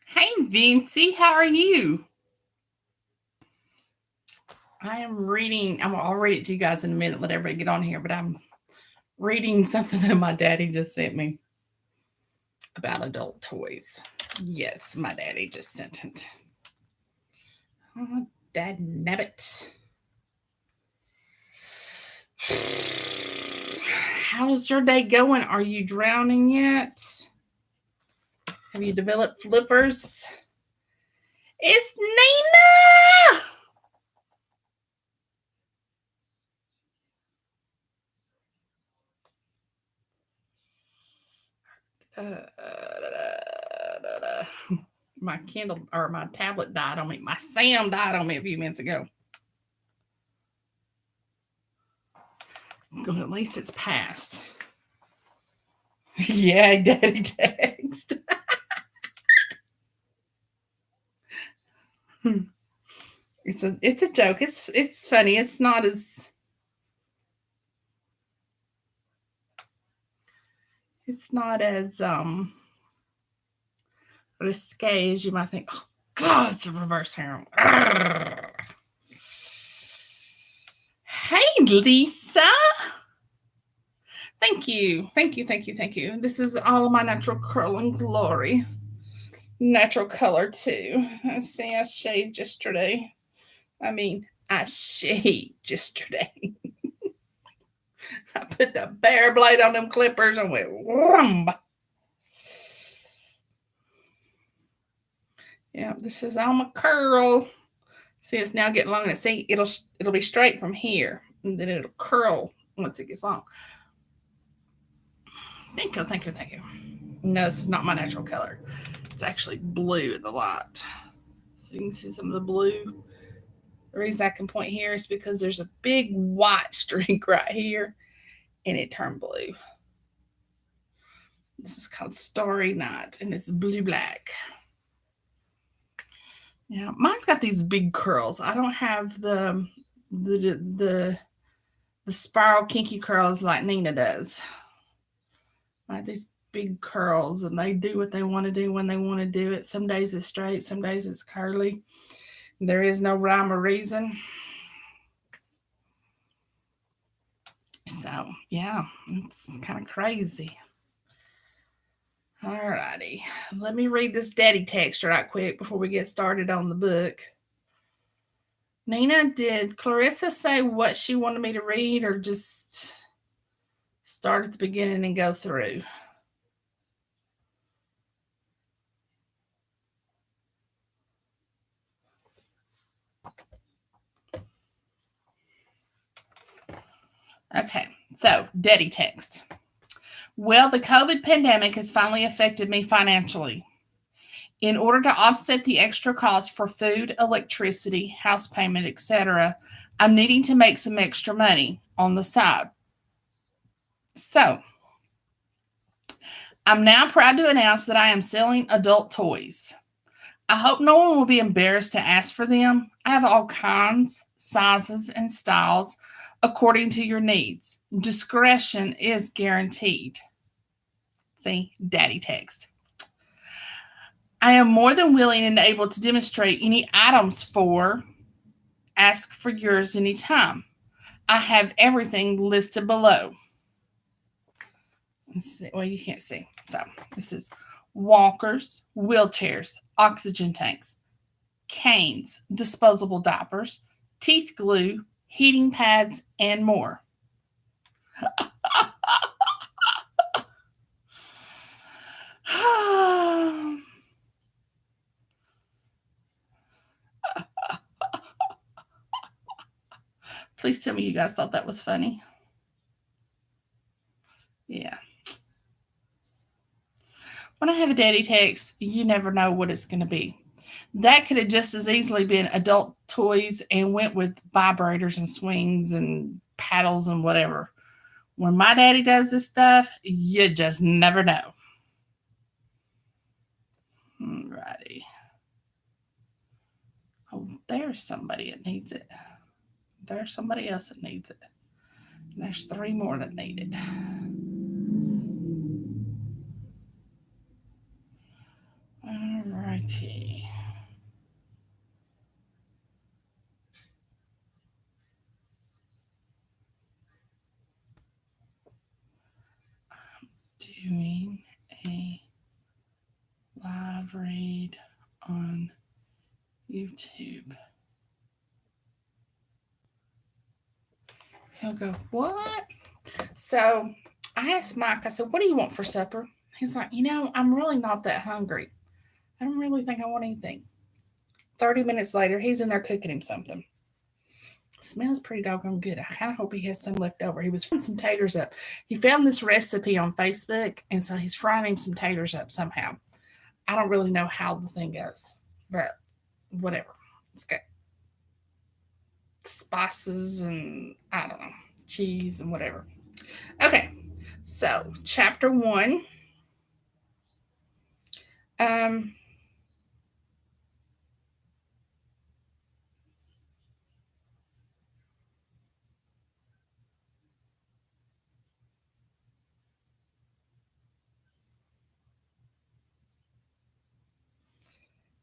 Hey, Vincy, how are you? I am reading. I'll read it to you guys in a minute. Let everybody get on here, but I'm reading something that my daddy just sent me about adult toys. Yes, my daddy just sent it. Oh, dad nabbit. How's your day going? Are you drowning yet? Have you developed flippers? It's Nina! My Kindle or my tablet died on me. My Sam died on me a few minutes ago. Good, at least it's passed. Yeah, daddy text. It's a joke. It's funny. It's not as risque as you might think. Oh God, it's a reverse harem. Hey, Lisa. Thank you. Thank you. Thank you. Thank you. This is all of my natural curl and glory. Natural color, too. I see I shaved yesterday. I shaved yesterday. I put the bare blade on them clippers and went wham. Yeah, this is all my curl. See, it's now getting long. And see, it'll be straight from here, and then it'll curl once it gets long. Thank you, thank you, thank you. No, this is not my natural color. It's actually blue in the light. So you can see some of the blue. The reason I can point here is because there's a big white streak right here, and it turned blue. This is called Starry Night, and it's blue black. Yeah, mine's got these big curls. I don't have the the the spiral kinky curls like Nina does. Like these big curls, and they do what they want to do when they want to do it. Some days it's straight, some days it's curly. There is no rhyme or reason. So yeah, it's kind of crazy. Alrighty, let me read this daddy text right quick before we get started on the book. Nina, did Clairissa say what she wanted me to read, or just start at the beginning and go through? Okay, so daddy text. Well, the COVID pandemic has finally affected me financially. In order to offset the extra cost for food, electricity, house payment, etc., I'm needing to make some extra money on the side. So, I'm now proud to announce that I am selling adult toys. I hope no one will be embarrassed to ask for them. I have all kinds, sizes, and styles according to your needs. Discretion is guaranteed. See, daddy text. I am more than willing and able to demonstrate any items for. Ask for yours anytime. I have everything listed below. Let's see. Well, you can't see. So this is walkers, wheelchairs, oxygen tanks, canes, disposable diapers, teeth glue, heating pads, and more. Please tell me you guys thought that was funny. Yeah. When I have a daddy text, you never know what it's going to be. That could have just as easily been adult toys and went with vibrators and swings and paddles and whatever. When my daddy does this stuff, you just never know. Alrighty. Oh, there's somebody that needs it. There's somebody else that needs it. And there's 3 more that need it. Alrighty. Doing a live read on YouTube. He'll go, what? So I asked Mike, I said, what do you want for supper? He's like, I'm really not that hungry. I don't really think I want anything. 30 minutes later, he's in there cooking him something. Smells pretty doggone good. I kind of hope he has some left over. He was frying some taters up. He found this recipe on Facebook, and so he's frying him some taters up somehow. I don't really know how the thing goes, but whatever. It's got spices and, I don't know, cheese and whatever. Okay, so chapter 1.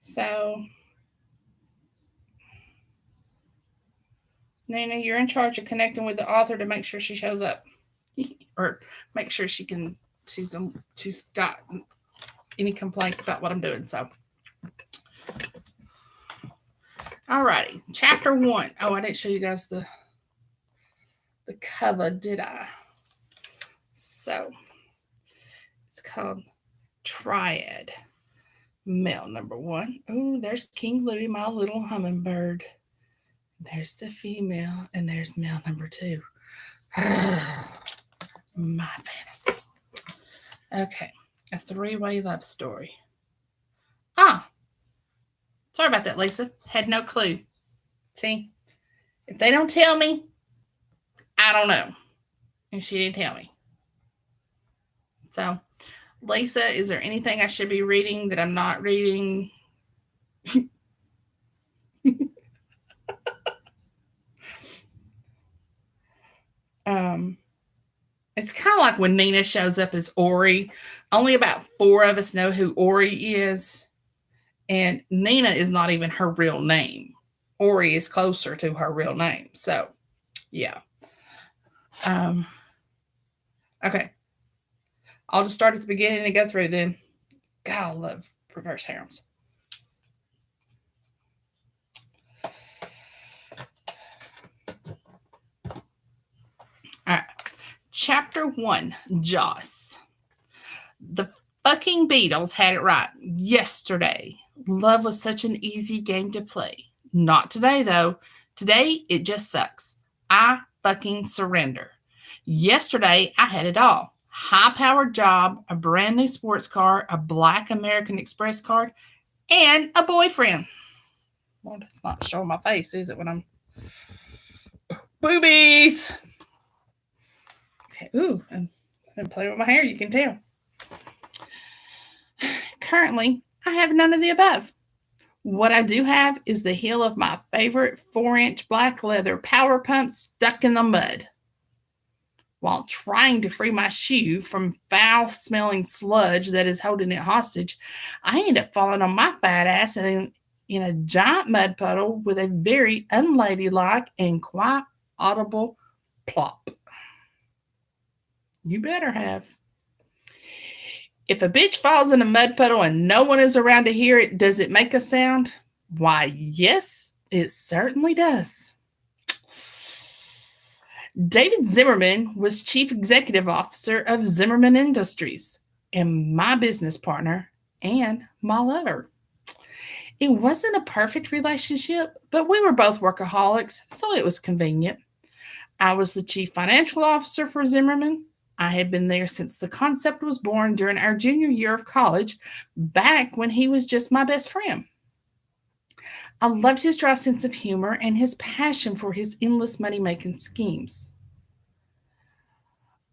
So, Nina, you're in charge of connecting with the author to make sure she shows up, or make sure she's got any complaints about what I'm doing. So, alrighty, chapter 1. Oh, I didn't show you guys the cover, did I? So, it's called Triad. Male number 1. Oh, there's King Louis, my little hummingbird. There's the female, and there's male number 2. My fantasy. Okay, a 3-way love story. Sorry about that, Lisa. Had no clue. See, if they don't tell me, I don't know. And she didn't tell me. So, Lisa, is there anything I should be reading that I'm not reading? It's kind of like when Nina shows up as Ori. Only about 4 of us know who Ori is. And Nina is not even her real name. Ori is closer to her real name. So, yeah. Okay. I'll just start at the beginning and go through then. God, I love reverse harems. All right. Chapter 1, Joss. The fucking Beatles had it right yesterday. Love was such an easy game to play. Not today, though. Today, it just sucks. I fucking surrender. Yesterday, I had it all. High-powered job, a brand new sports car, a black American Express card, and a boyfriend. Well, that's not showing my face, is it, when I'm... Boobies! Okay, ooh, I'm playing with my hair, you can tell. Currently, I have none of the above. What I do have is the heel of my favorite 4-inch black leather power pump stuck in the mud. While trying to free my shoe from foul-smelling sludge that is holding it hostage, I end up falling on my fat ass in a giant mud puddle with a very unladylike and quite audible plop. You better have. If a bitch falls in a mud puddle and no one is around to hear it, does it make a sound? Why, yes, it certainly does. David Zimmerman was chief executive officer of Zimmerman Industries and my business partner and my lover. It wasn't a perfect relationship, but we were both workaholics, so it was convenient. I was the chief financial officer for Zimmerman. I had been there since the concept was born during our junior year of college, back when he was just my best friend. I loved his dry sense of humor and his passion for his endless money making schemes.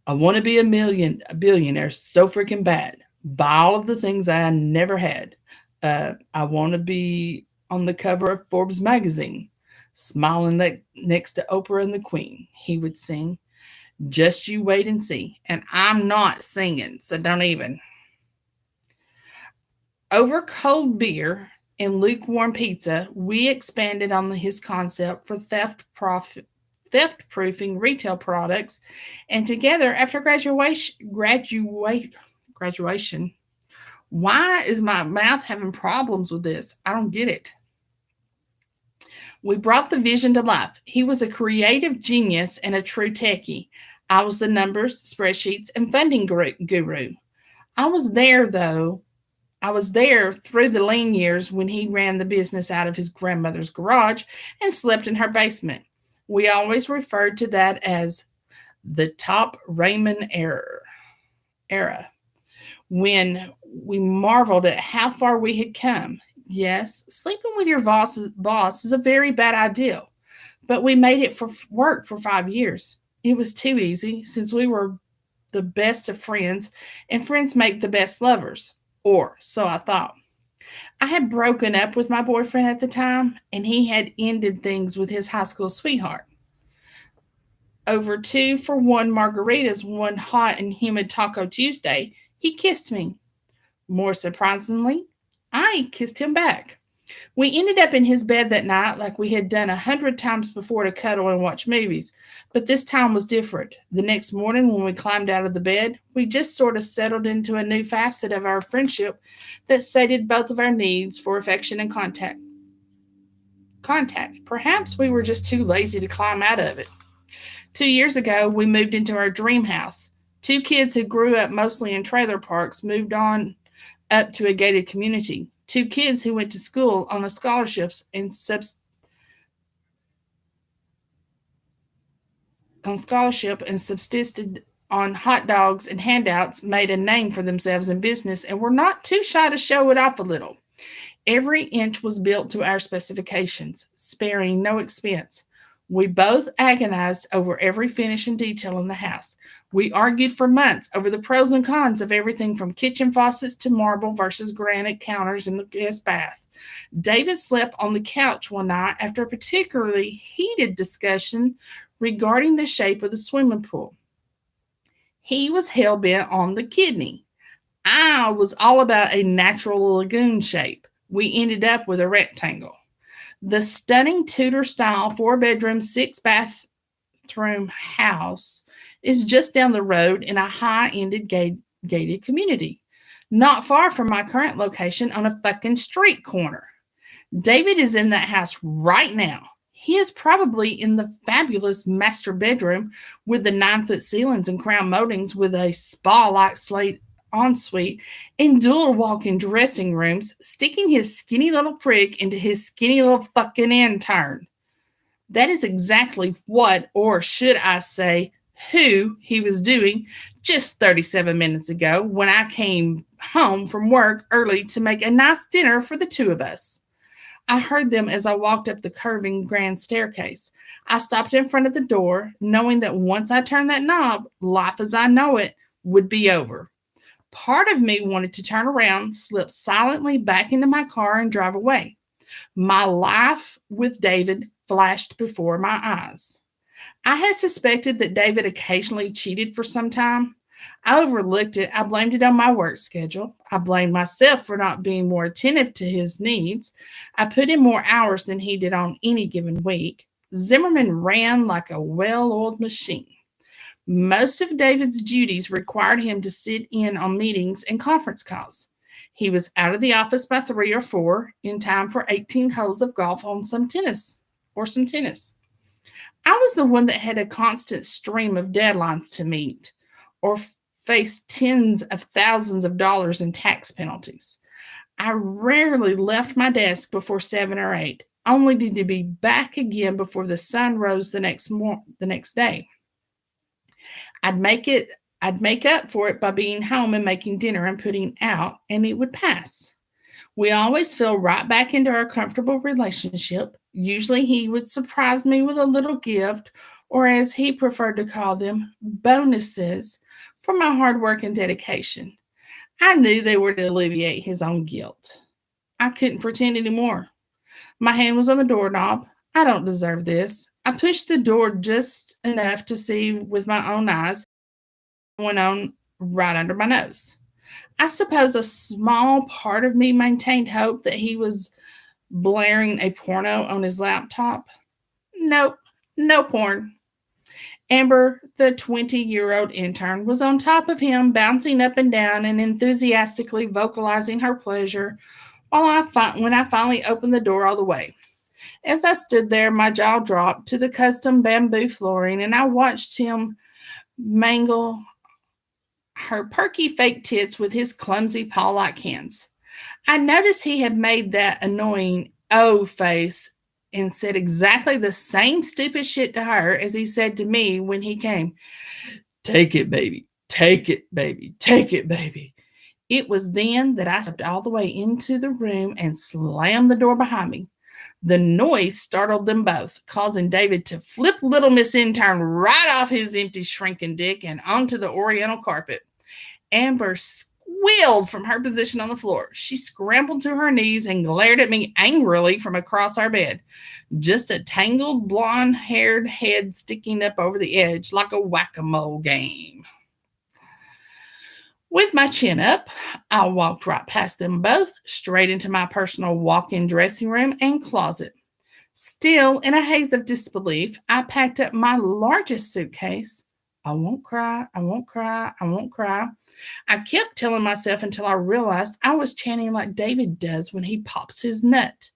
I want to be a billionaire so freaking bad. Buy all of the things I never had. I want to be on the cover of Forbes magazine, smiling next to Oprah and the Queen. He would sing, "Just you wait and see." And I'm not singing, so don't even. Over cold beer and lukewarm pizza, we expanded on his concept for theft proofing retail products, and together after graduation. Why is my mouth having problems with this? I don't get it. We brought the vision to life. He was a creative genius and a true techie. I was the numbers, spreadsheets, and funding guru. I was there, though. I was there through the lean years when he ran the business out of his grandmother's garage and slept in her basement. We always referred to that as the top Raymond era, when we marveled at how far we had come. Yes, sleeping with your boss is a very bad idea, but we made it for work for 5 years. It was too easy since we were the best of friends, and friends make the best lovers. Or so I thought. I had broken up with my boyfriend at the time, and he had ended things with his high school sweetheart. Over 2-for-1 margaritas one hot and humid Taco Tuesday, he kissed me. More surprisingly, I kissed him back. We ended up in his bed that night like we had done 100 times before to cuddle and watch movies, but this time was different. The next morning when we climbed out of the bed, we just sort of settled into a new facet of our friendship that sated both of our needs for affection and contact. Perhaps we were just too lazy to climb out of it. 2 years ago, we moved into our dream house. Two kids who grew up mostly in trailer parks moved on up to a gated community. Two kids who went to school on a scholarship and subsisted on hot dogs and handouts made a name for themselves in business and were not too shy to show it off a little. Every inch was built to our specifications, sparing no expense. We both agonized over every finish and detail in the house. We argued for months over the pros and cons of everything from kitchen faucets to marble versus granite counters in the guest bath. David slept on the couch one night after a particularly heated discussion regarding the shape of the swimming pool. He was hell bent on the kidney. I was all about a natural lagoon shape. We ended up with a rectangle. The stunning Tudor style 4-bedroom, 6-bathroom house is just down the road in a high-ended gated community, not far from my current location on a fucking street corner. David is in that house right now. He is probably in the fabulous master bedroom with the 9-foot ceilings and crown moldings with a spa-like slate ensuite and dual walk-in dressing rooms, sticking his skinny little prick into his skinny little fucking intern. That is exactly what, or should I say, who he was doing just 37 minutes ago when I came home from work early to make a nice dinner for the two of us. I heard them as I walked up the curving grand staircase. I stopped in front of the door, knowing that once I turned that knob, life as I know it would be over. Part of me wanted to turn around, slip silently back into my car, and drive away. My life with David flashed before my eyes. I had suspected that David occasionally cheated for some time. I overlooked it. I blamed it on my work schedule. I blamed myself for not being more attentive to his needs. I put in more hours than he did on any given week. Zimmerman ran like a well-oiled machine. Most of David's duties required him to sit in on meetings and conference calls. He was out of the office by 3 or 4 in time for 18 holes of golf on some tennis. I was the one that had a constant stream of deadlines to meet or faced tens of thousands of dollars in tax penalties. I rarely left my desk before 7 or 8. only to be back again before the sun rose the next day. I'd make it I'd make up for it by being home and making dinner and putting out, and it would pass. We always fell right back into our comfortable relationship. Usually he would surprise me with a little gift, or as he preferred to call them, bonuses for my hard work and dedication. I knew they were to alleviate his own guilt. I couldn't pretend anymore. My hand was on the doorknob. I don't deserve this. I pushed the door just enough to see with my own eyes what went on right under my nose. I suppose a small part of me maintained hope that he was blaring a porno on his laptop. Nope, no porn. Amber, the 20-year-old intern, was on top of him, bouncing up and down and enthusiastically vocalizing her pleasure when I finally opened the door all the way. As I stood there, my jaw dropped to the custom bamboo flooring, and I watched him mangle her perky fake tits with his clumsy paw-like hands. I noticed he had made that annoying "oh" face and said exactly the same stupid shit to her as he said to me when he came. Take it, baby. Take it, baby. Take it, baby. It was then that I stepped all the way into the room and slammed the door behind me. The noise startled them both, causing David to flip little Miss Intern right off his empty shrinking dick and onto the oriental carpet. Amber squealed from her position on the floor. She scrambled to her knees and glared at me angrily from across our bed. Just a tangled blonde-haired head sticking up over the edge like a whack-a-mole game. With my chin up, I walked right past them both, straight into my personal walk-in dressing room and closet. Still in a haze of disbelief, I packed up my largest suitcase. I won't cry, I won't cry, I won't cry. I kept telling myself until I realized I was chanting like David does when he pops his nut.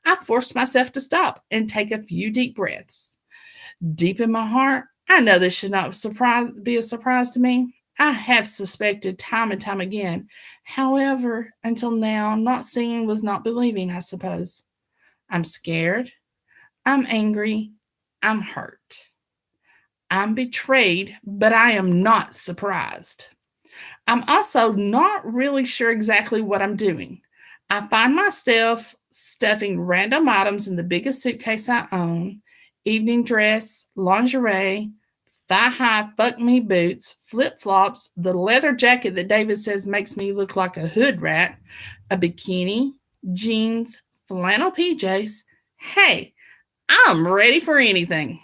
I forced myself to stop and take a few deep breaths. Deep in my heart, I know this should not be a surprise to me. I have suspected time and time again. However, until now, not seeing was not believing, I suppose. I'm scared. I'm angry. I'm hurt. I'm betrayed, but I am not surprised. I'm also not really sure exactly what I'm doing. I find myself stuffing random items in the biggest suitcase I own: evening dress, lingerie, thigh-high fuck-me boots, flip-flops, the leather jacket that David says makes me look like a hood rat, a bikini, jeans, flannel PJs. Hey, I'm ready for anything.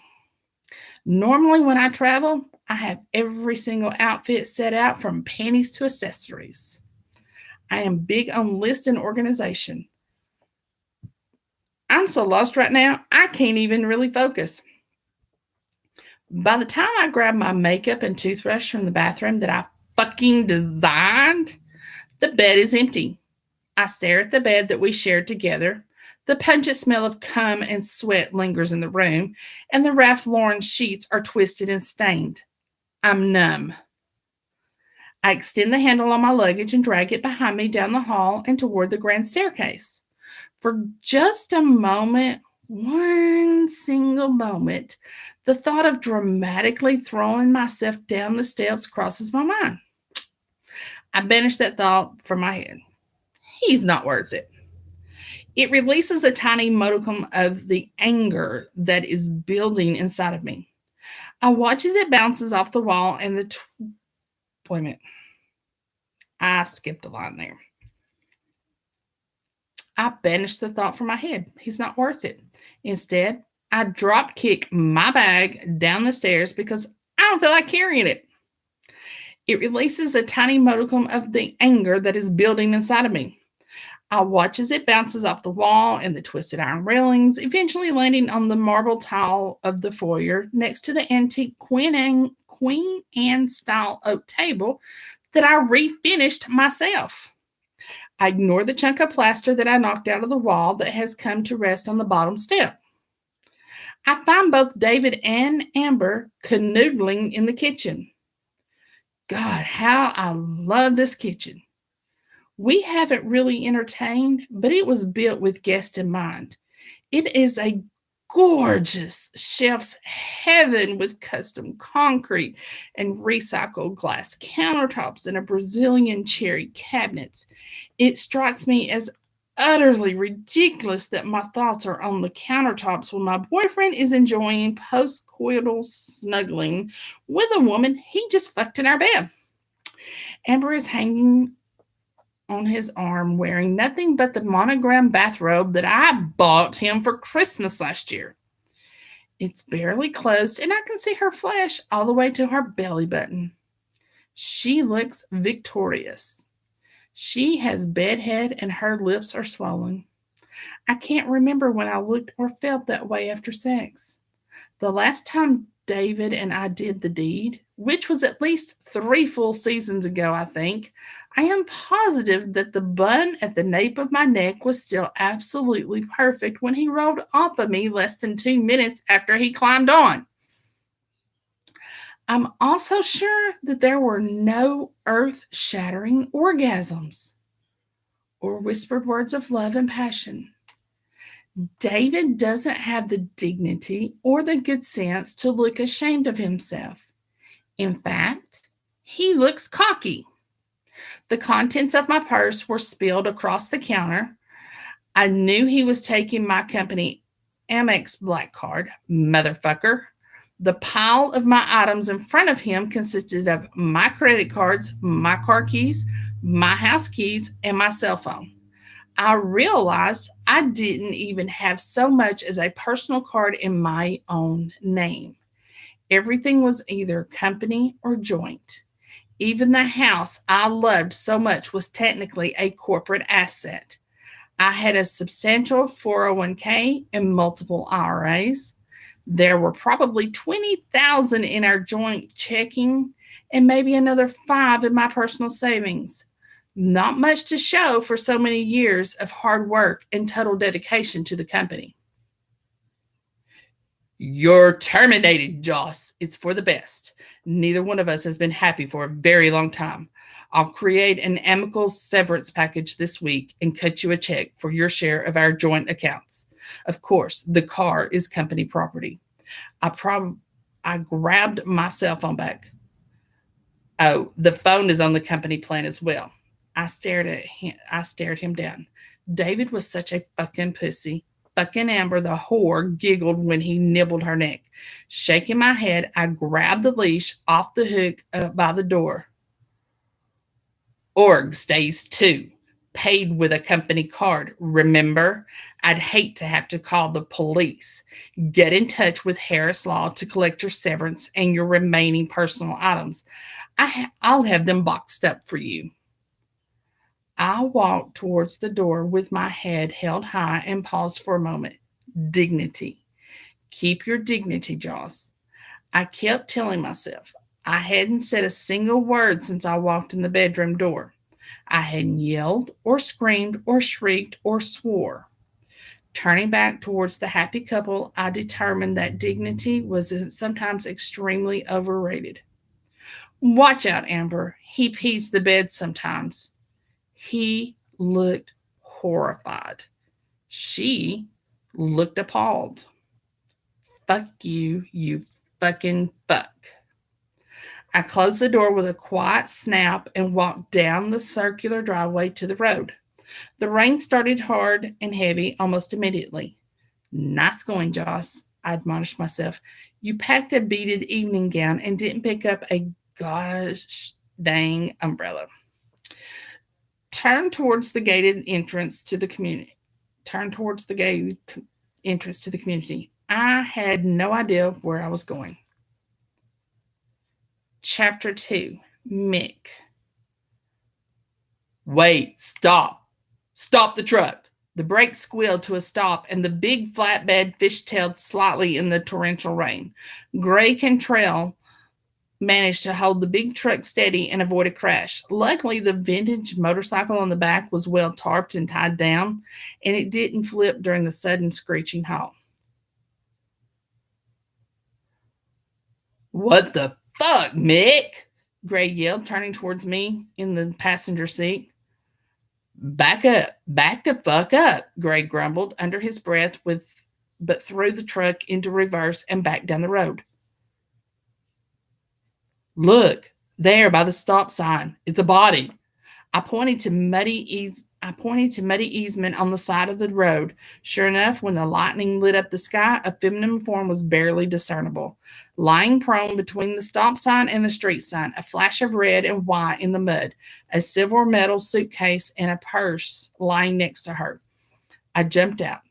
Normally when I travel, I have every single outfit set out from panties to accessories. I am big on list and organization. I'm so lost right now, I can't even really focus. By the time I grab my makeup and toothbrush from the bathroom that I fucking designed, the bed is empty. I stare at the bed that we shared together. The pungent smell of cum and sweat lingers in the room, and the Ralph Lauren sheets are twisted and stained. I'm numb. I extend the handle on my luggage and drag it behind me down the hall and toward the grand staircase. For just a moment, one single moment, the thought of dramatically throwing myself down the steps crosses my mind. I banish that thought from my head. He's not worth it. It releases a tiny modicum of the anger that is building inside of me. I watch as it bounces off the wall and the... Wait a minute. I skipped a line there. I banish the thought from my head. He's not worth it. Instead, I drop kick my bag down the stairs because I don't feel like carrying it. It releases a tiny modicum of the anger that is building inside of me. I watch as it bounces off the wall and the twisted iron railings, eventually landing on the marble tile of the foyer next to the antique Queen Anne style oak table that I refinished myself. I ignore the chunk of plaster that I knocked out of the wall that has come to rest on the bottom step. I find both David and Amber canoodling in the kitchen. God, how I love this kitchen. We haven't really entertained, but it was built with guests in mind. It is a gorgeous chef's heaven with custom concrete and recycled glass countertops and a Brazilian cherry cabinets. It strikes me as utterly ridiculous that my thoughts are on the countertops when my boyfriend is enjoying post-coital snuggling with a woman he just fucked in our bed. Amber is hanging on his arm wearing nothing but the monogram bathrobe that I bought him for Christmas last year. It's barely closed, and I can see her flesh all the way to her belly button. She looks victorious. She has bedhead and her lips are swollen. I can't remember when I looked or felt that way after sex. The last time David and I did the deed, which was at least 3 full seasons ago, I think, I am positive that the bun at the nape of my neck was still absolutely perfect when he rolled off of me less than 2 minutes after he climbed on. I'm also sure that there were no earth shattering orgasms or whispered words of love and passion. David doesn't have the dignity or the good sense to look ashamed of himself. In fact, he looks cocky. The contents of my purse were spilled across the counter. I knew he was taking my company Amex black card, motherfucker. The pile of my items in front of him consisted of my credit cards, my car keys, my house keys, and my cell phone. I realized I didn't even have so much as a personal card in my own name. Everything was either company or joint. Even the house I loved so much was technically a corporate asset. I had a substantial 401k and multiple IRAs. There were probably 20,000 in our joint checking and maybe another 5 in my personal savings. Not much to show for so many years of hard work and total dedication to the company. You're terminated, Joss. It's for the best. Neither one of us has been happy for a very long time. I'll create an amicable severance package this week and cut you a check for your share of our joint accounts. Of course, the car is company property. I grabbed my cell phone back. Oh, the phone is on the company plan as well. I stared him down. David was such a fucking pussy. Fucking Amber, the whore, giggled when he nibbled her neck. Shaking my head, I grabbed the leash off the hook by the door. Org stays too. Paid with a company card. Remember? I'd hate to have to call the police. Get in touch with Harris Law to collect your severance and your remaining personal items. I'll have them boxed up for you. I walked towards the door with my head held high and paused for a moment. Dignity. Keep your dignity, Joss. I kept telling myself. I hadn't said a single word since I walked in the bedroom door. I hadn't yelled or screamed or shrieked or swore. Turning back towards the happy couple, I determined that dignity was sometimes extremely overrated. Watch out, Amber. He pees the bed sometimes. He looked horrified. She looked appalled. Fuck you, you fucking fuck. I closed the door with a quiet snap and walked down the circular driveway to the road. The rain started hard and heavy almost immediately. Nice going, Joss, I admonished myself. You packed a beaded evening gown and didn't pick up a gosh dang umbrella. Turn towards the gated entrance to the community. I had no idea where I was going. Chapter 2. Mick. Wait, stop. Stop the truck. The brakes squealed to a stop, and the big flatbed fishtailed slightly in the torrential rain. Gray Cantrell managed to hold the big truck steady and avoid a crash. Luckily, the vintage motorcycle on the back was well tarped and tied down, and it didn't flip during the sudden screeching halt. What the fuck, Mick? Gray yelled, turning towards me in the passenger seat. Back up, back the fuck up, Gray grumbled under his breath but threw the truck into reverse and back down the road. Look, there by the stop sign. It's a body. I pointed to muddy easement on the side of the road. Sure enough, when the lightning lit up the sky, a feminine form was barely discernible. Lying prone between the stop sign and the street sign, a flash of red and white in the mud, a silver metal suitcase and a purse lying next to her. I jumped out.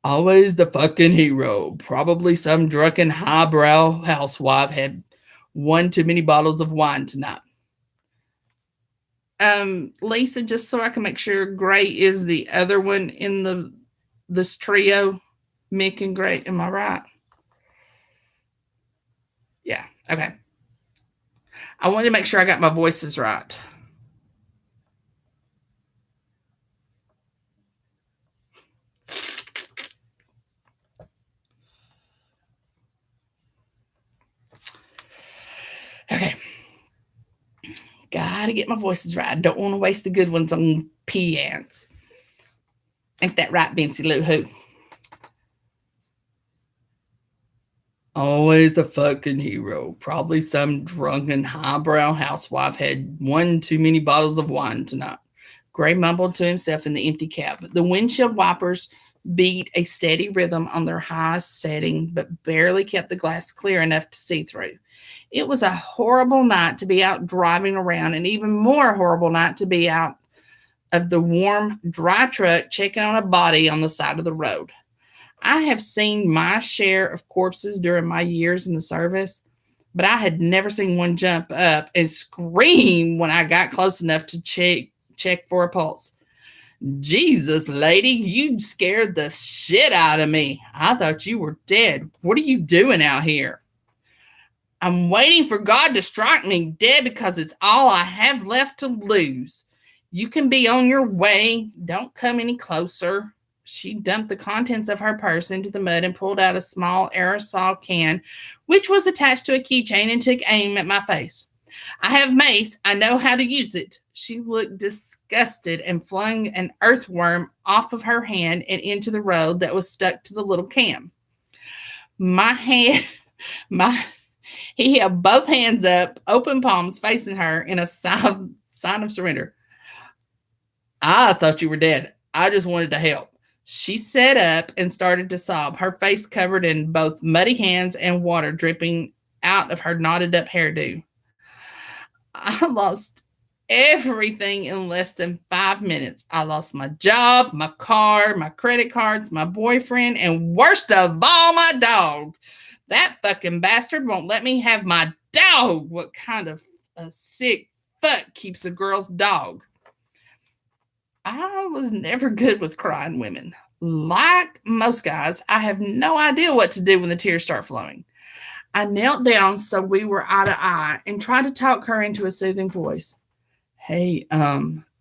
Always the fucking hero. Probably some drunken highbrow housewife had one too many bottles of wine tonight. Lisa, just so I can make sure, Gray is the other one in this trio, Mick and Gray. Am I right? Yeah. Okay. I wanted to make sure I got my voices right. Okay. Gotta get my voices right. I don't want to waste the good ones on peants. Ain't that right, Bincy Lou Who? Always the fucking hero. Probably some drunken highbrow housewife had one too many bottles of wine tonight. Gray mumbled to himself in the empty cab. The windshield wipers beat a steady rhythm on their high setting, but barely kept the glass clear enough to see through. It was a horrible night to be out driving around, and even more horrible night to be out of the warm, dry truck checking on a body on the side of the road. I have seen my share of corpses during my years in the service, but I had never seen one jump up and scream when I got close enough to check for a pulse. Jesus, lady, you scared the shit out of me. I thought you were dead. What are you doing out here? I'm waiting for God to strike me dead because it's all I have left to lose. You can be on your way. Don't come any closer. She dumped the contents of her purse into the mud and pulled out a small aerosol can, which was attached to a keychain, and took aim at my face. I have mace. I know how to use it. She looked disgusted and flung an earthworm off of her hand and into the road that was stuck to the little can. He held both hands up, open palms facing her in a sign of surrender. I thought you were dead. I just wanted to help. She sat up and started to sob, her face covered in both muddy hands and water dripping out of her knotted up hairdo. I lost everything in less than 5 minutes. I lost my job, my car, my credit cards, my boyfriend, and worst of all, my dog. That fucking bastard won't let me have my dog. What kind of a sick fuck keeps a girl's dog? I was never good with crying women. Like most guys, I have no idea what to do when the tears start flowing. I knelt down so we were eye to eye and tried to talk her into a soothing voice. Hey,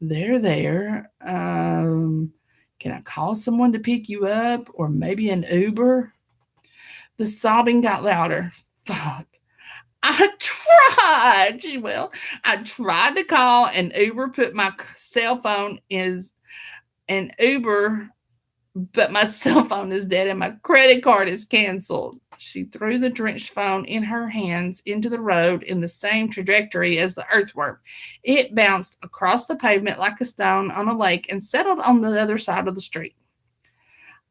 there. Can I call someone to pick you up, or maybe an Uber? The sobbing got louder. Fuck. I tried. I tried to call an Uber, put my cell phone is an Uber, but my cell phone is dead and my credit card is canceled. She threw the drenched phone in her hands into the road in the same trajectory as the earthworm. It bounced across the pavement like a stone on a lake and settled on the other side of the street.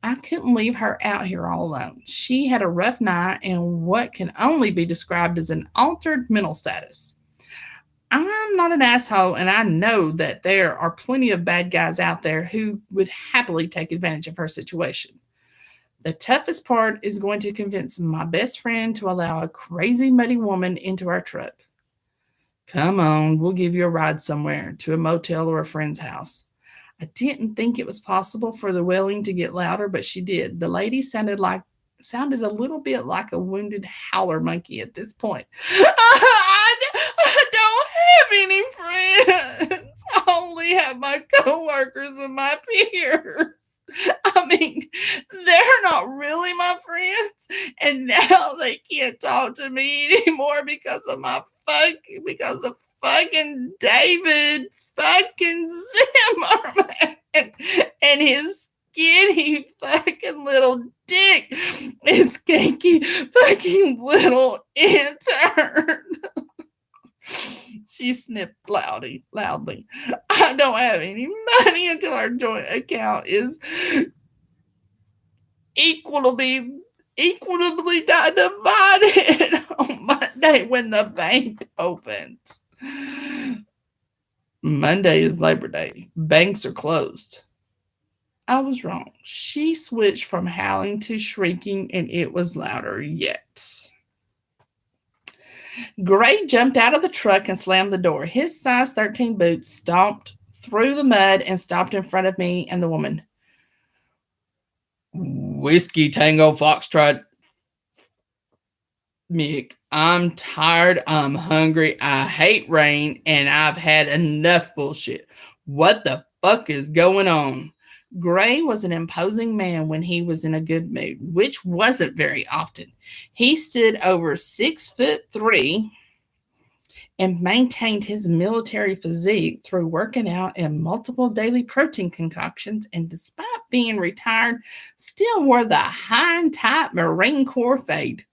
I couldn't leave her out here all alone. She had a rough night and what can only be described as an altered mental status. I'm not an asshole, and I know that there are plenty of bad guys out there who would happily take advantage of her situation. The toughest part is going to convince my best friend to allow a crazy, muddy woman into our truck. Come on, we'll give you a ride somewhere, to a motel or a friend's house. I didn't think it was possible for the wailing to get louder, but she did. The lady sounded a little bit like a wounded howler monkey at this point. I don't have any friends. I only have my coworkers and my peers. I mean, they're not really my friends, and now they can't talk to me anymore because of fucking David fucking Zimmerman and his skinny fucking little dick, his skanky fucking little intern. She sniffed loudly. I don't have any money until our joint account is equitably divided on Monday when the bank opens. Monday is Labor Day. Banks are closed. I was wrong. She switched from howling to shrieking, and it was louder yet. Gray jumped out of the truck and slammed the door. His size 13 boots stomped through the mud and stopped in front of me and the woman. Whiskey Tango Foxtrot. Mick, I'm tired, I'm hungry, I hate rain, and I've had enough bullshit. What the fuck is going on? Gray was an imposing man when he was in a good mood, which wasn't very often. He stood over 6'3" and maintained his military physique through working out and multiple daily protein concoctions, and despite being retired, still wore the high and tight Marine Corps fade.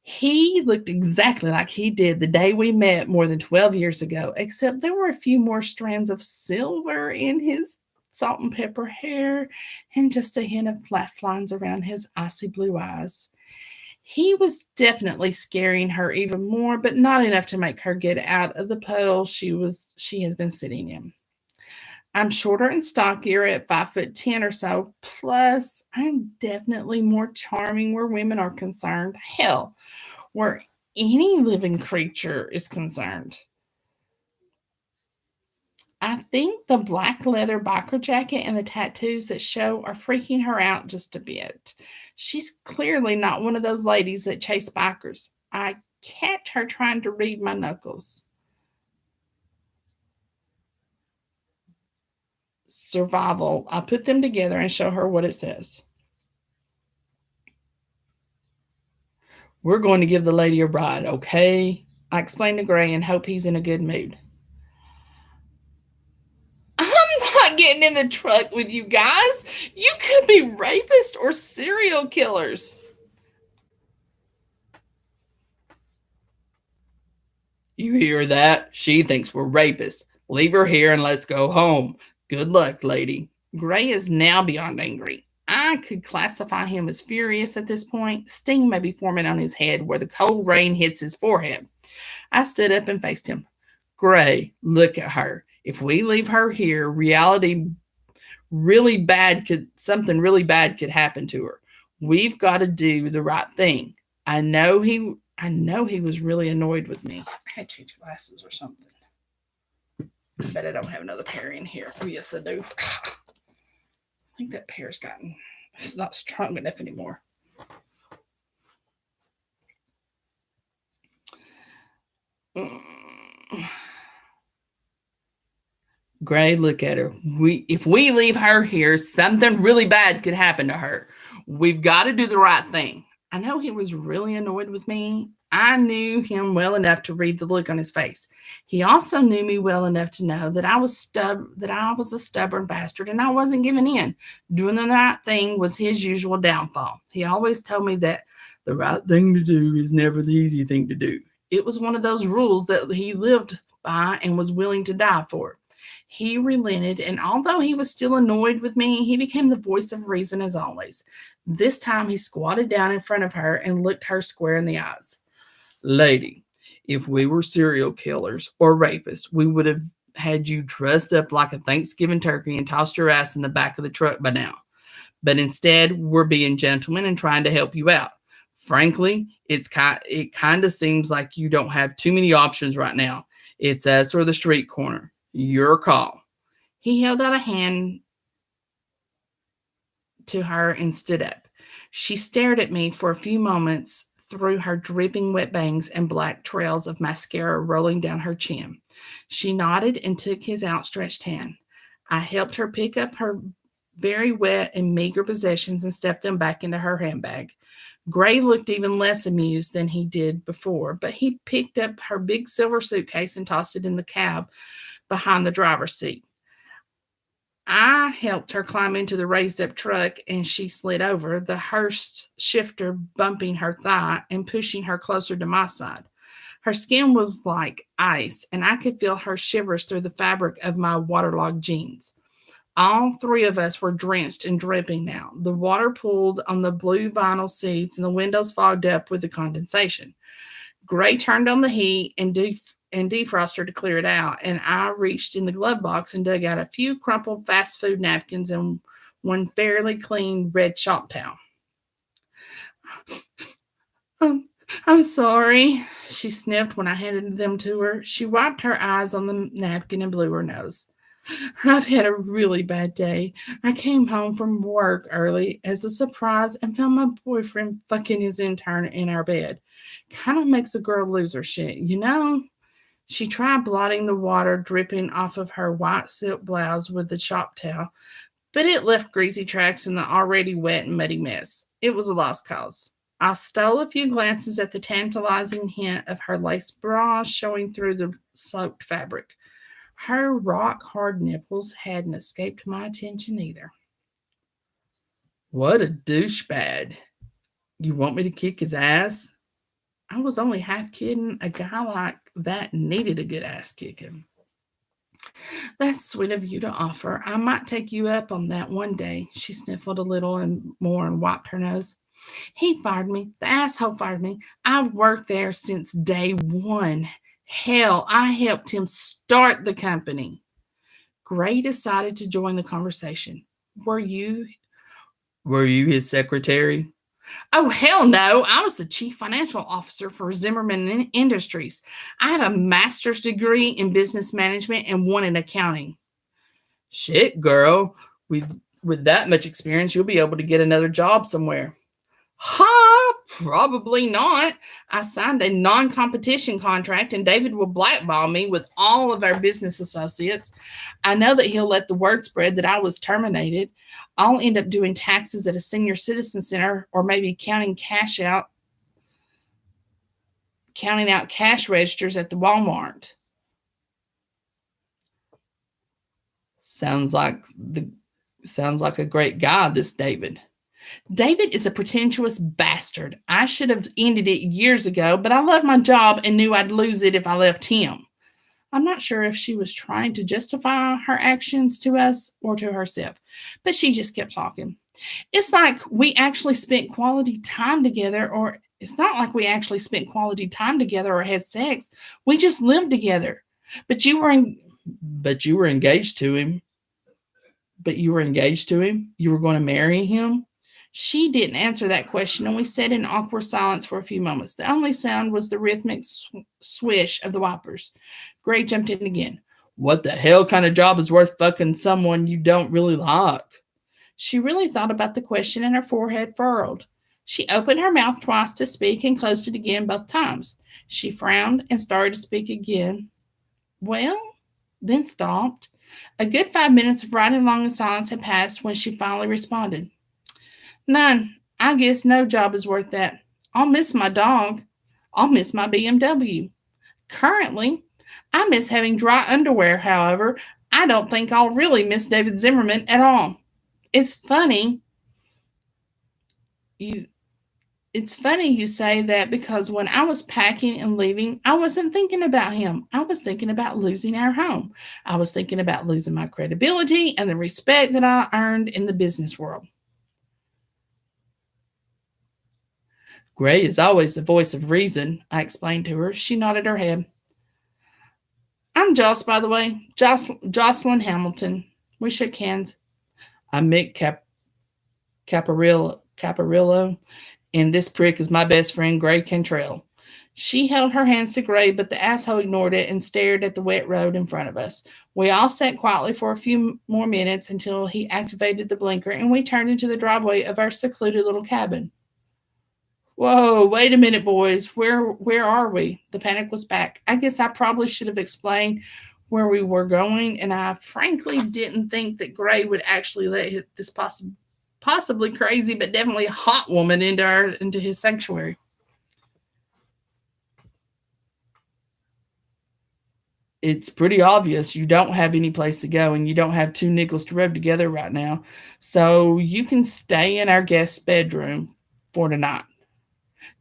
He looked exactly like he did the day we met more than 12 years ago, except there were a few more strands of silver in his salt and pepper hair and just a hint of flat lines around his icy blue eyes. He was definitely scaring her even more, but not enough to make her get out of the pole she has been sitting in. I'm shorter and stockier at 5'10" or so. Plus, I'm definitely more charming where women are concerned. Hell, where any living creature is concerned. I think the black leather biker jacket and the tattoos that show are freaking her out just a bit. She's clearly not one of those ladies that chase bikers. I catch her trying to read my knuckles. Survival. I put them together and show her what it says. We're going to give the lady a ride, okay? I explain to Gray and hope he's in a good mood. I'm not getting in the truck with you guys. You could be rapists or serial killers. You hear that? She thinks we're rapists. Leave her here and let's go home. Good luck, lady. Gray is now beyond angry. I could classify him as furious at this point. Sting may be forming on his head where the cold rain hits his forehead. I stood up and faced him. Gray, look at her. If we leave her here, something really bad could happen to her. We've got to do the right thing. I know he was really annoyed with me. I had to change glasses or something. I bet I don't have another pair in here. Oh, yes, I do. I think that pair's it's not strong enough anymore. Gray, look at her. If we leave her here, something really bad could happen to her. We've got to do the right thing. I know he was really annoyed with me. I knew him well enough to read the look on his face. He also knew me well enough to know that I was a stubborn bastard and I wasn't giving in. Doing the right thing was his usual downfall. He always told me that the right thing to do is never the easy thing to do. It was one of those rules that he lived by and was willing to die for. He relented, and although he was still annoyed with me, he became the voice of reason as always. This time he squatted down in front of her and looked her square in the eyes. Lady, if we were serial killers or rapists, we would have had you dressed up like a Thanksgiving turkey and tossed your ass in the back of the truck by now. But instead, we're being gentlemen and trying to help you out. Frankly, it kind of seems like you don't have too many options right now. It's us or the street corner. Your call. He held out a hand to her and stood up. She stared at me for a few moments through her dripping wet bangs and black trails of mascara rolling down her chin. She nodded and took his outstretched hand. I helped her pick up her very wet and meager possessions and stuffed them back into her handbag. Gray looked even less amused than he did before, but he picked up her big silver suitcase and tossed it in the cab behind the driver's seat. I helped her climb into the raised up truck and she slid over, the Hearst shifter bumping her thigh and pushing her closer to my side. Her skin was like ice, and I could feel her shivers through the fabric of my waterlogged jeans. All three of us were drenched and dripping now. The water pooled on the blue vinyl seats and the windows fogged up with the condensation. Gray turned on the heat and defroster to clear it out, and I reached in the glove box and dug out a few crumpled fast food napkins and one fairly clean red shop towel. I'm sorry, she sniffed when I handed them to her. She wiped her eyes on the napkin and blew her nose. I've had a really bad day. I came home from work early as a surprise and found my boyfriend fucking his intern in our bed. Kind of makes a girl lose her shit, you know? She tried blotting the water dripping off of her white silk blouse with the shop towel, but it left greasy tracks in the already wet and muddy mess. It was a lost cause. I stole a few glances at the tantalizing hint of her lace bra showing through the soaked fabric. Her rock-hard nipples hadn't escaped my attention either. What a douchebag. You want me to kick his ass? I was only half kidding. A guy like that needed a good ass kicking. That's sweet of you to offer. I might take you up on that one day. She sniffled a little and more and wiped her nose. He fired me. The asshole fired me. I've worked there since day one. Hell, I helped him start the company. Gray decided to join the conversation. Were you his secretary? Oh, hell no. I was the chief financial officer for Zimmerman Industries. I have a master's degree in business management and one in accounting. Shit, girl. With that much experience, you'll be able to get another job somewhere. Ha! Probably not. I signed a non-competition contract and David will blackball me with all of our business associates. I know that he'll let the word spread that I was terminated. I'll end up doing taxes at a senior citizen center or maybe counting out cash registers at the Walmart. Sounds like a great guy, this David. David is a pretentious bastard. I should have ended it years ago, but I loved my job and knew I'd lose it if I left him. I'm not sure if she was trying to justify her actions to us or to herself, but she just kept talking. It's not like we actually spent quality time together or had sex. We just lived together. But you were engaged to him. You were going to marry him? She didn't answer that question, and we sat in awkward silence for a few moments. The only sound was the rhythmic swish of the wipers. Gray jumped in again. What the hell kind of job is worth fucking someone you don't really like? She really thought about the question, and her forehead furrowed. She opened her mouth twice to speak and closed it again both times. She frowned and started to speak again. Well, then stopped. A good 5 minutes of right and long silence had passed when she finally responded. None. I guess no job is worth that. I'll miss my dog. I'll miss my BMW. Currently, I miss having dry underwear, however. I don't think I'll really miss David Zimmerman at all. It's funny you say that because when I was packing and leaving, I wasn't thinking about him. I was thinking about losing our home. I was thinking about losing my credibility and the respect that I earned in the business world. Gray is always the voice of reason, I explained to her. She nodded her head. I'm Joss, by the way. Jocelyn Hamilton. We shook hands. I'm Mick Caparillo, and this prick is my best friend, Gray Cantrell. She held her hands to Gray, but the asshole ignored it and stared at the wet road in front of us. We all sat quietly for a few more minutes until he activated the blinker, and we turned into the driveway of our secluded little cabin. Whoa, wait a minute, boys. Where are we? The panic was back. I guess I probably should have explained where we were going, and I frankly didn't think that Gray would actually let this possibly crazy but definitely hot woman into his sanctuary. It's pretty obvious you don't have any place to go and you don't have two nickels to rub together right now, so you can stay in our guest's bedroom for tonight.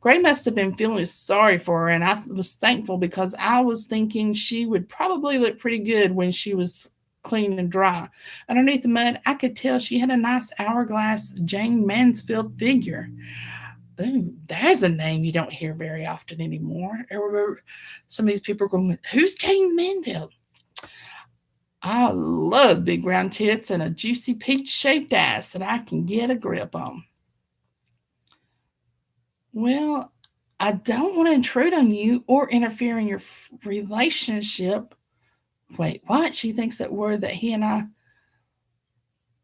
Gray must have been feeling sorry for her, and I was thankful because I was thinking she would probably look pretty good when she was clean and dry. Underneath the mud, I could tell she had a nice hourglass Jane Mansfield figure. Ooh, there's a name you don't hear very often anymore. Some of these people are going, "Who's Jane Mansfield?" I love big round tits and a juicy peach shaped ass that I can get a grip on. Well, I don't want to intrude on you or interfere in your relationship. Wait, what? She thinks that word that he and I.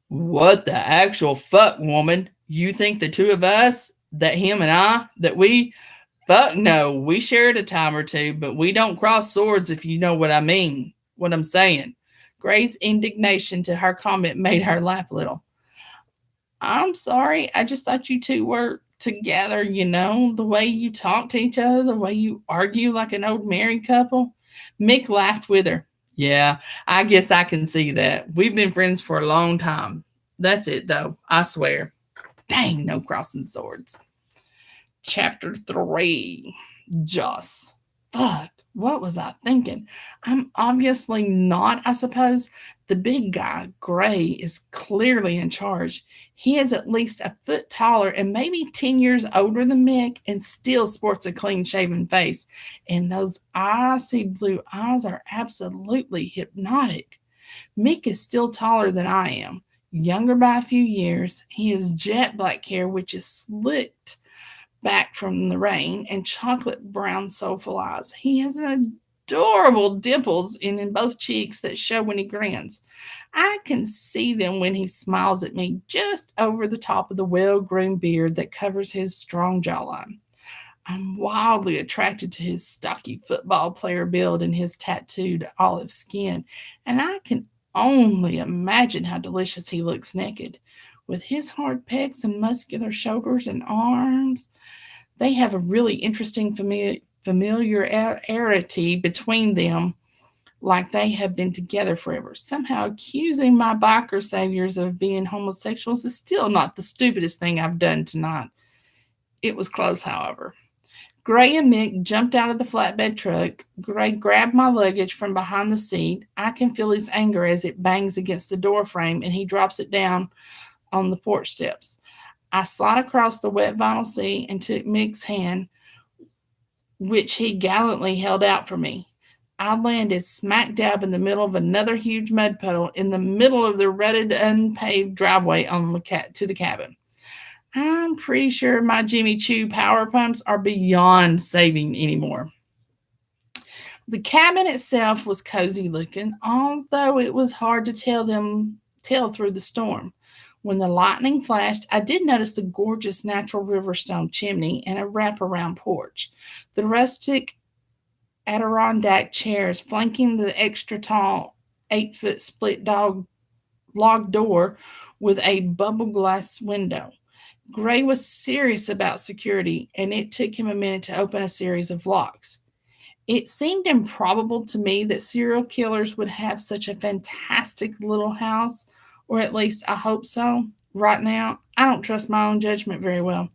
What the actual fuck, woman? You think the two of us, that him and I, that we. Fuck no, we shared a time or two, but we don't cross swords if you know what I mean. What I'm saying. Gray's indignation to her comment made her laugh a little. I'm sorry. I just thought you two were together, the way you talk to each other, the way you argue like an old married couple. Mick laughed with her. Yeah, I guess I can see that. We've been friends for a long time. That's it, though, I swear. Dang, no crossing swords. Chapter 3 Joss. Fuck, what was I thinking? I'm obviously not, I suppose. The big guy, Gray, is clearly in charge. He is at least a foot taller and maybe 10 years older than Mick and still sports a clean shaven face. And those icy blue eyes are absolutely hypnotic. Mick is still taller than I am, younger by a few years. He has jet black hair, which is slicked back from the rain, and chocolate brown soulful eyes. He has adorable dimples in both cheeks that show when he grins. I can see them when he smiles at me just over the top of the well-groomed beard that covers his strong jawline. I'm wildly attracted to his stocky football player build and his tattooed olive skin, and I can only imagine how delicious he looks naked. With his hard pecs and muscular shoulders and arms, they have a really interesting familiarity between them, like they have been together forever. Somehow accusing my biker saviors of being homosexuals is still not the stupidest thing I've done tonight. It was close, however. Gray and Mick jumped out of the flatbed truck. Gray grabbed my luggage from behind the seat. I can feel his anger as it bangs against the door frame and he drops it down on the porch steps. I slid across the wet vinyl seat and took Mick's hand, which he gallantly held out for me. I landed smack dab in the middle of another huge mud puddle in the middle of the rutted, unpaved driveway to the cabin. I'm pretty sure my Jimmy Choo power pumps are beyond saving anymore. The cabin itself was cozy looking, although it was hard to tell through the storm. When the lightning flashed, I did notice the gorgeous natural river stone chimney and a wraparound porch. The rustic Adirondack chairs flanking the extra tall 8-foot split log door with a bubble glass window. Gray was serious about security, and it took him a minute to open a series of locks. It seemed improbable to me that serial killers would have such a fantastic little house, or at least I hope so. Right now, I don't trust my own judgment very well.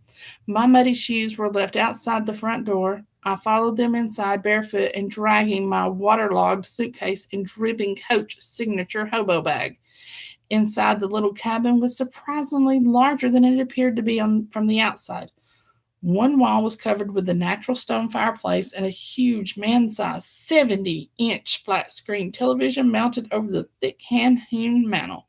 My muddy shoes were left outside the front door. I followed them inside barefoot and dragging my waterlogged suitcase and dripping Coach signature hobo bag. Inside, the little cabin was surprisingly larger than it appeared to be from the outside. One wall was covered with a natural stone fireplace and a huge man-sized 70-inch flat-screen television mounted over the thick hand-hewn mantel.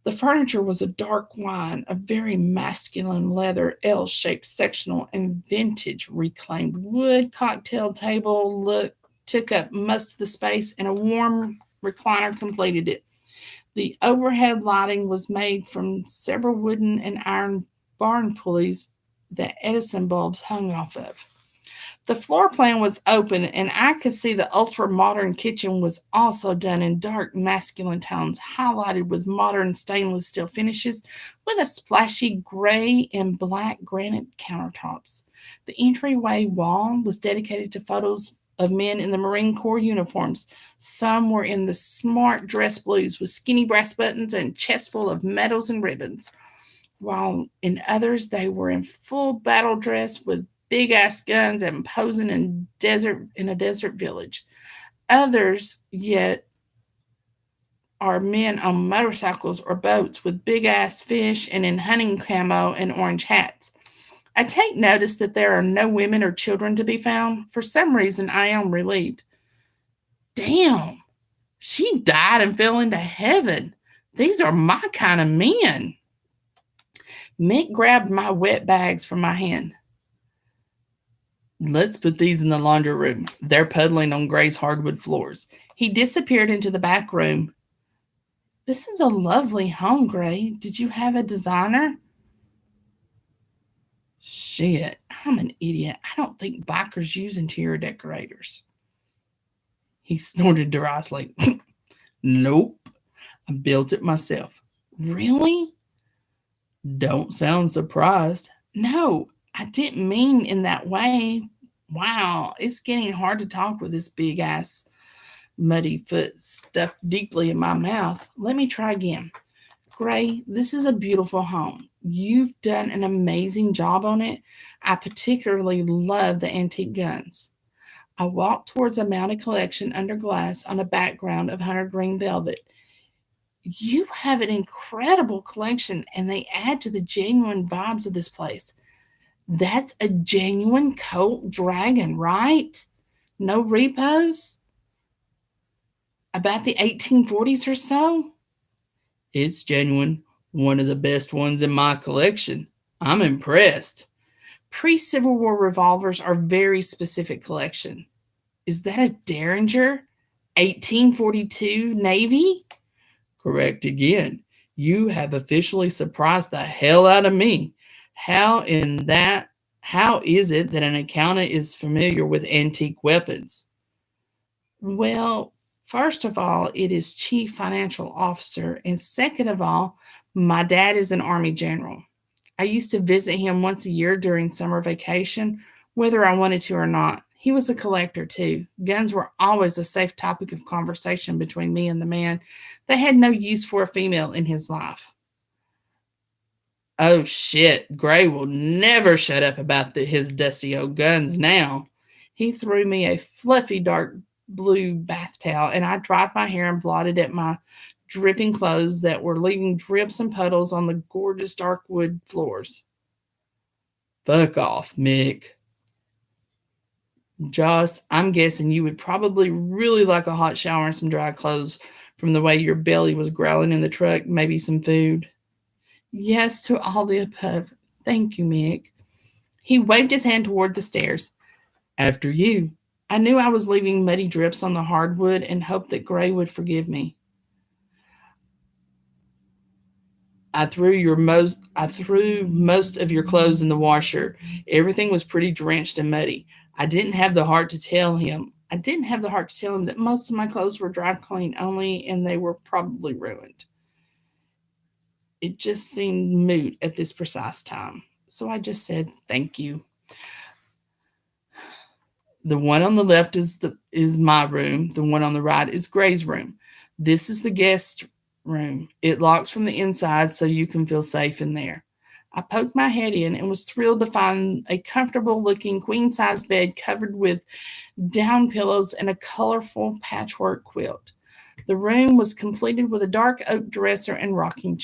The furniture was a dark wine, a very masculine leather L-shaped sectional, and vintage reclaimed wood cocktail table took up most of the space, and a warm recliner completed it. The overhead lighting was made from several wooden and iron barn pulleys that Edison bulbs hung off of. The floor plan was open, and I could see the ultra modern kitchen was also done in dark masculine tones, highlighted with modern stainless steel finishes, with a splashy gray and black granite countertops. The entryway wall was dedicated to photos of men in the Marine Corps uniforms. Some were in the smart dress blues with skinny brass buttons and chests full of medals and ribbons, while in others they were in full battle dress with big ass guns and posing in a desert village. Others yet are men on motorcycles or boats with big ass fish and in hunting camo and orange hats. I take notice that there are no women or children to be found. For some reason, I am relieved. Damn, she died and fell into heaven. These are my kind of men. Mick grabbed my wet bags from my hand. Let's put these in the laundry room. They're puddling on Gray's hardwood floors. He disappeared into the back room. This is a lovely home, Gray. Did you have a designer? Shit, I'm an idiot. I don't think bikers use interior decorators. He snorted derisively. Nope, I built it myself. Really? Don't sound surprised. No, I didn't mean in that way. Wow, it's getting hard to talk with this big ass muddy foot stuffed deeply in my mouth. Let me try again. Gray, this is a beautiful home. You've done an amazing job on it. I particularly love the antique guns. I walked towards a mounted collection under glass on a background of hunter green velvet. You have an incredible collection, and they add to the genuine vibes of this place. That's a genuine Colt Dragon, right? No repos? About the 1840s or so? It's genuine. One of the best ones in my collection. I'm impressed. Pre-Civil War revolvers are very specific collection. Is that a Derringer? 1842 Navy? Correct again. You have officially surprised the hell out of me. How is it that an accountant is familiar with antique weapons? Well, first of all, it is chief financial officer, and second of all, my dad is an army general. I used to visit him once a year during summer vacation, whether I wanted to or not. He was a collector too. Guns were always a safe topic of conversation between me and the man that had no use for a female in his life. Oh shit, Gray will never shut up about his dusty old guns now. He threw me a fluffy dark blue bath towel, and I dried my hair and blotted at my dripping clothes that were leaving drips and puddles on the gorgeous dark wood floors. Fuck off, Mick. Joss, I'm guessing you would probably really like a hot shower and some dry clothes from the way your belly was growling in the truck, maybe some food. Yes to all the above. Thank you, Mick. He waved his hand toward the stairs. After you. I knew I was leaving muddy drips on the hardwood and hoped that Gray would forgive me. I threw most of your clothes in the washer. Everything was pretty drenched and muddy. I didn't have the heart to tell him that most of my clothes were dry clean only and they were probably ruined. It just seemed moot at this precise time. So I just said, thank you. The one on the left is my room. The one on the right is Gray's room. This is the guest room. It locks from the inside so you can feel safe in there. I poked my head in and was thrilled to find a comfortable looking queen size bed covered with down pillows and a colorful patchwork quilt. The room was completed with a dark oak dresser and a rocking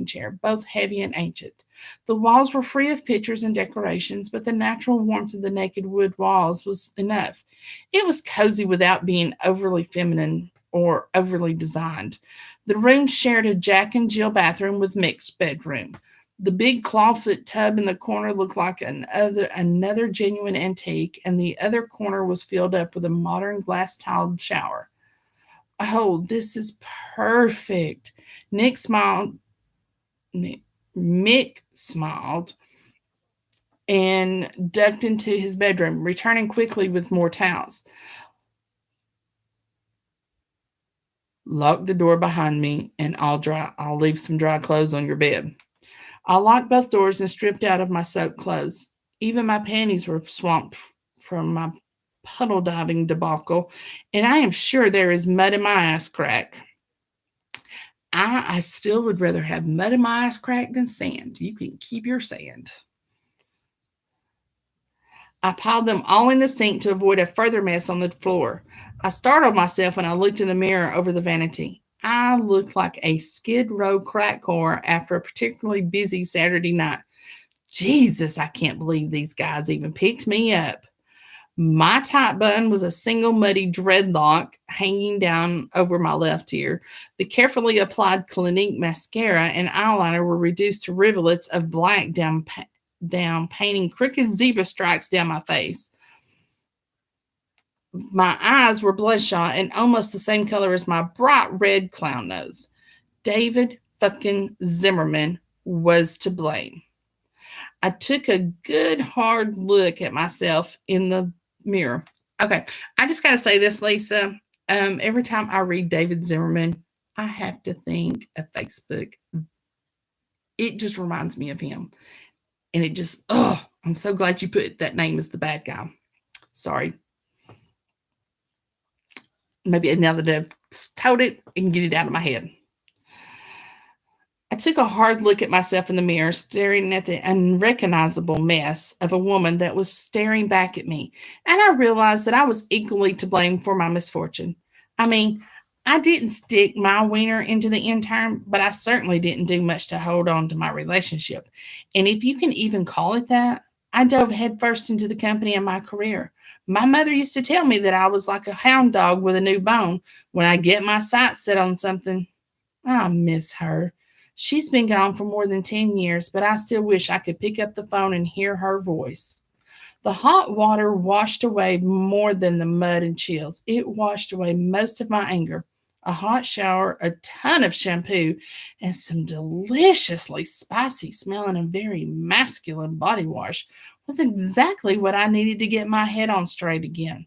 chair, both heavy and ancient. The walls were free of pictures and decorations, but the natural warmth of the naked wood walls was enough. It was cozy without being overly feminine or overly designed. The room shared a Jack and Jill bathroom with Mick's bedroom. The big clawfoot tub in the corner looked like another genuine antique, and the other corner was filled up with a modern glass-tiled shower. Oh, this is perfect. Mick smiled and ducked into his bedroom, returning quickly with more towels. Lock the door behind me, and I'll leave some dry clothes on your bed. I locked both doors and stripped out of my soaked clothes. Even my panties were swamped from my puddle diving debacle, and I am sure there is mud in my ass crack. I still would rather have mud in my ass crack than sand. You can keep your sand. I piled them all in the sink to avoid a further mess on the floor. I startled myself when I looked in the mirror over the vanity. I looked like a Skid Row crack whore after a particularly busy Saturday night. Jesus, I can't believe these guys even picked me up. My tight bun was a single muddy dreadlock hanging down over my left ear. The carefully applied Clinique mascara and eyeliner were reduced to rivulets of black down, painting crooked zebra stripes down my face. My eyes were bloodshot and almost the same color as my bright red clown nose. David fucking Zimmerman was to blame. I took a good hard look at myself in the mirror. Okay, I just gotta say this, Lisa. Every time I read David Zimmerman, I have to think of Facebook. It just reminds me of him. And it just, I'm so glad you put that name as the bad guy. Sorry. Maybe now that I've told it, I can get it out of my head. I took a hard look at myself in the mirror, staring at the unrecognizable mess of a woman that was staring back at me, and I realized that I was equally to blame for my misfortune. I mean, I didn't stick my wiener into the intern, but I certainly didn't do much to hold on to my relationship. And if you can even call it that, I dove headfirst into the company and my career. My mother used to tell me that I was like a hound dog with a new bone. When I get my sights set on something, I miss her. She's been gone for more than 10 years, but I still wish I could pick up the phone and hear her voice. The hot water washed away more than the mud and chills. It washed away most of my anger. A hot shower, a ton of shampoo, and some deliciously spicy smelling and very masculine body wash was exactly what I needed to get my head on straight again.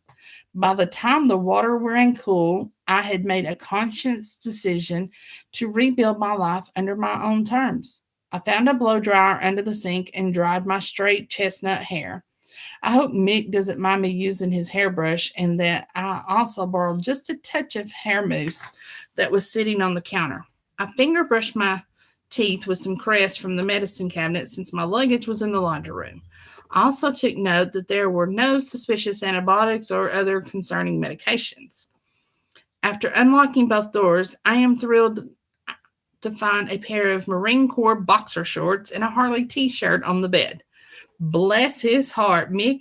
By the time the water ran cool, I had made a conscious decision to rebuild my life under my own terms. I found a blow dryer under the sink and dried my straight chestnut hair. I hope Mick doesn't mind me using his hairbrush and that I also borrowed just a touch of hair mousse that was sitting on the counter. I finger brushed my teeth with some crest from the medicine cabinet since my luggage was in the laundry room. I also took note that there were no suspicious antibiotics or other concerning medications. After unlocking both doors, I am thrilled to find a pair of Marine Corps boxer shorts and a Harley t-shirt on the bed. Bless his heart, Mick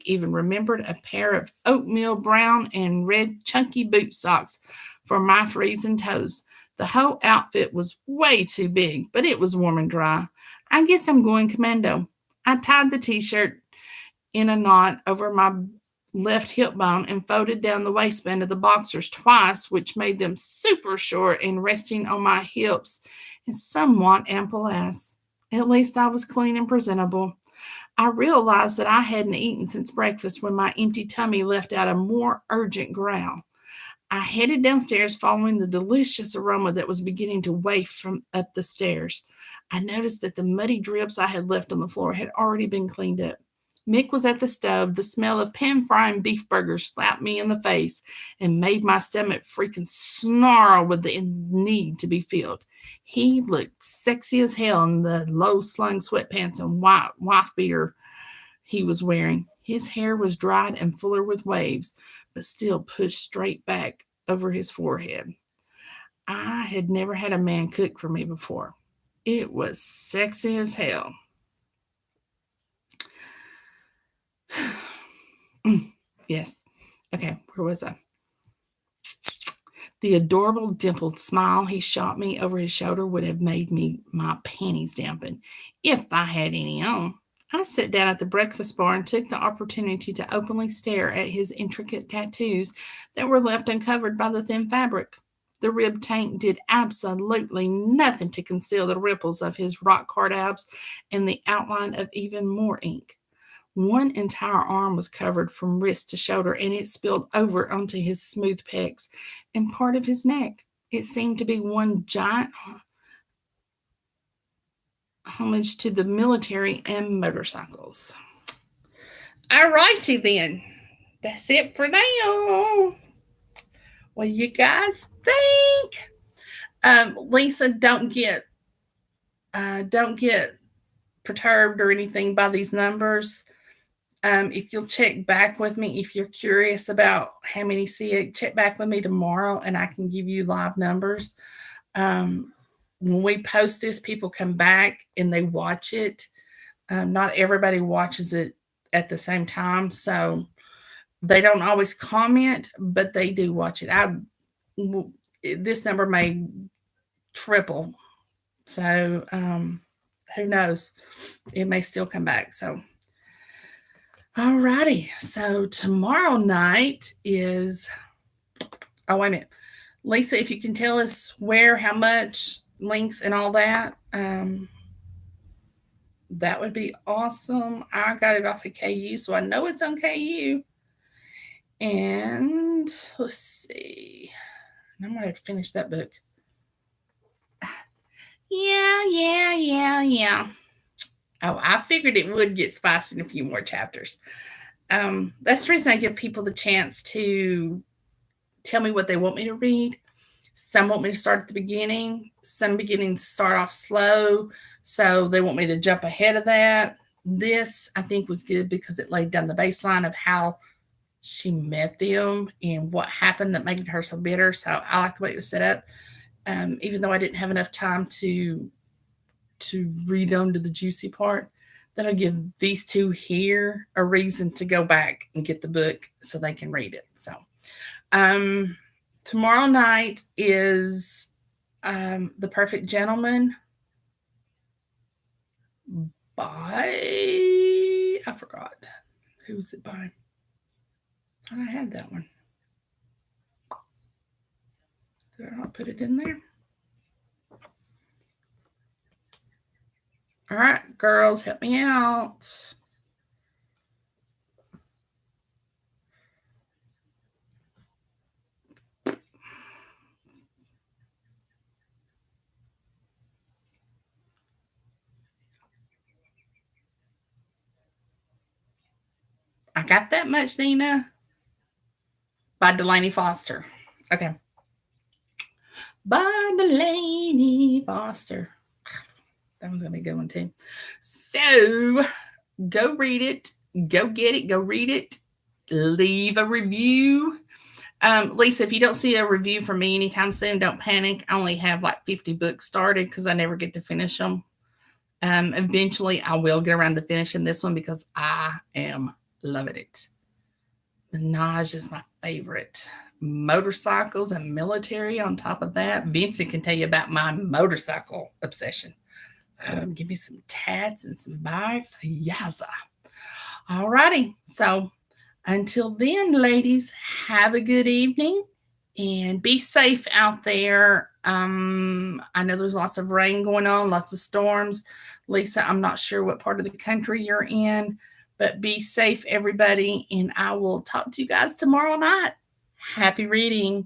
even remembered a pair of oatmeal brown and red chunky boot socks for my freezing toes. The whole outfit was way too big, but it was warm and dry. I guess I'm going commando. I tied the t-shirt in a knot over my left hip bone and folded down the waistband of the boxers twice, which made them super short and resting on my hips and somewhat ample ass. At least I was clean and presentable. I realized that I hadn't eaten since breakfast when my empty tummy left out a more urgent growl. I headed downstairs following the delicious aroma that was beginning to waft from up the stairs. I noticed that the muddy drips I had left on the floor had already been cleaned up. Mick was at the stove. The smell of pan-frying beef burgers slapped me in the face and made my stomach freaking snarl with the need to be filled. He looked sexy as hell in the low-slung sweatpants and white wife beater he was wearing. His hair was dried and fuller with waves, but still pushed straight back over his forehead. I had never had a man cook for me before. It was sexy as hell. Yes. Okay, where was I? The adorable dimpled smile he shot me over his shoulder would have made me my panties dampen, if I had any on. I sat down at the breakfast bar and took the opportunity to openly stare at his intricate tattoos that were left uncovered by the thin fabric. The ribbed tank did absolutely nothing to conceal the ripples of his rock hard abs and the outline of even more ink. One entire arm was covered from wrist to shoulder, and it spilled over onto his smooth pecs and part of his neck. It seemed to be one giant homage to the military and motorcycles. All righty then. That's it for now. What do you guys think? Lisa, don't get perturbed or anything by these numbers. If you'll check back with me, if you're curious about how many see it, check back with me tomorrow and I can give you live numbers. When we post this, people come back and they watch it. Not everybody watches it at the same time, so they don't always comment, but they do watch it. This number may triple, so who knows? It may still come back. So, alrighty. So tomorrow night is. Oh, wait a minute, Lisa. If you can tell us where, how much, links, and all that. That would be awesome. I got it off of KU, so I know it's on KU. And let's see. I'm going to have to finish that book. Yeah. Oh, I figured it would get spicy in a few more chapters. That's the reason I give people the chance to tell me what they want me to read. Some want me to start at the beginning. Some beginnings start off slow, so they want me to jump ahead of that. This, I think, was good because it laid down the baseline of how she met them and what happened that made her so bitter. So I like the way it was set up. Even though I didn't have enough time to read on to the juicy part, that'll give these two here a reason to go back and get the book so they can read it. So tomorrow night is The Perfect Gentleman by, I forgot. Who was it by? I had that one. Did I not put it in there? All right, girls, help me out. I got that much, Nina. By Delaney Foster. Okay. By Delaney Foster. That one's going to be a good one, too. So, go read it. Go get it. Go read it. Leave a review. Lisa, if you don't see a review from me anytime soon, don't panic. I only have like 50 books started because I never get to finish them. Eventually, I will get around to finishing this one because I am loving it. Minaj is my favorite. Motorcycles and military on top of that. Vincent can tell you about my motorcycle obsession. Give me some tats and some bikes. Yaza. All righty. So until then, ladies, have a good evening and be safe out there. I know there's lots of rain going on, lots of storms. Lisa, I'm not sure what part of the country you're in, but be safe, everybody. And I will talk to you guys tomorrow night. Happy reading.